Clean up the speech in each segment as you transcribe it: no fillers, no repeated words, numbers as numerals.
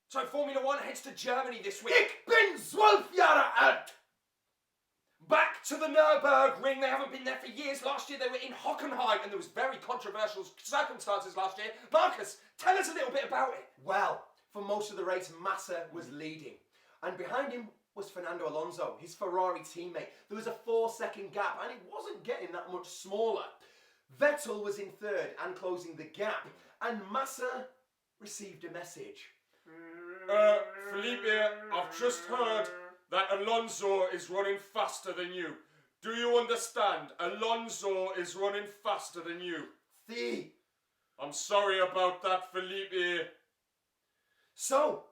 So Formula One heads to Germany this week. Ich bin 12 Jahre alt. Back to the Nurburgring. They haven't been there for years. Last year they were in Hockenheim and there was very controversial circumstances last year. Marcus, tell us a little bit about it. Well, for most of the race, Massa was leading. And behind him was Fernando Alonso, his Ferrari teammate. There was a 4-second gap and it wasn't getting that much smaller. Vettel was in third and closing the gap. And Massa received a message. Felipe, I've just heard that Alonso is running faster than you. Do you understand? Alonso is running faster than you. See? I'm sorry about that, Felipe. So,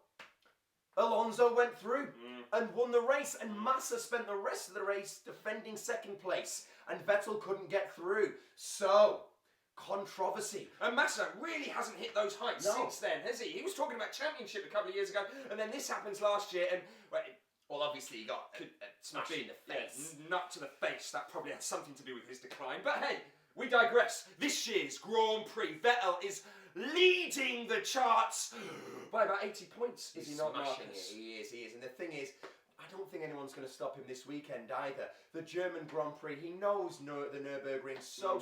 Alonso went through and won the race, and Massa spent the rest of the race defending second place, and Vettel couldn't get through. So, controversy. And Massa really hasn't hit those heights since then, has he? He was talking about championship a couple of years ago, and then this happens last year, and Well, obviously he got a smash in the face. Nut to the face. That probably had something to do with his decline. But hey, we digress. This year's Grand Prix, Vettel is leading the charts by about 80 points. Is he not, Marcus? He is. And the thing is, I don't think anyone's going to stop him this weekend either. The German Grand Prix, he knows the Nurburgring so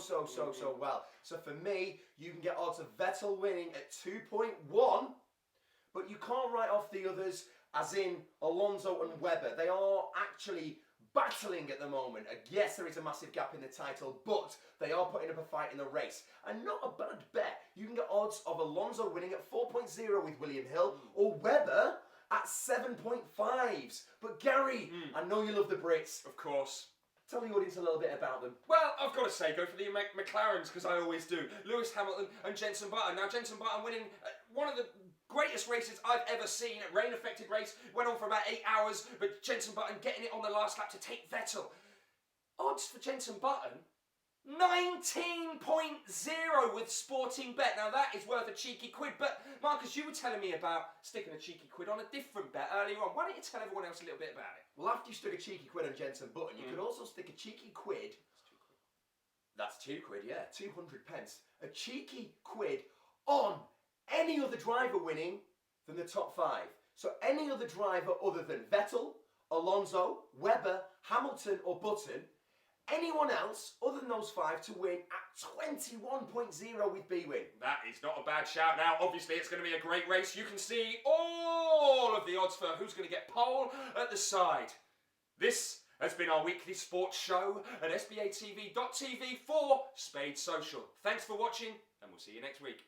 well. So for me, you can get odds of Vettel winning at 2.1, but you can't write off the others, as in Alonso and Webber. They are actually battling at the moment. Yes, there is a massive gap in the title, but they are putting up a fight in the race. And not a bad bet. You can get odds of Alonso winning at 4.0 with William Hill, or Webber at 7.5s. But Gary, I know you love the Brits. Of course. Tell the audience a little bit about them. Well, I've got to say, go for the McLarens, because I always do. Lewis Hamilton and Jenson Button. Now, Jenson Button winning one of the greatest races I've ever seen. A rain-affected race, went on for about 8 hours, but Jenson Button getting it on the last lap to take Vettel. Odds for Jenson Button, 19.0 with Sportingbet. Now that is worth a cheeky quid, but Marcus, you were telling me about sticking a cheeky quid on a different bet earlier on. Why don't you tell everyone else a little bit about it? Well, after you stuck a cheeky quid on Jenson Button, you could also stick a cheeky quid. That's 2 quid, yeah, 200 pence. A cheeky quid on any other driver winning than the top 5. So any other driver other than Vettel, Alonso, Webber, Hamilton or Button, anyone else other than those 5 to win at 21.0 with bwin. That is not a bad shout. Now, obviously, it's going to be a great race. You can see all of the odds for who's going to get pole at the side. This has been our weekly sports show at sbatv.tv for Spade Social. Thanks for watching, and we'll see you next week.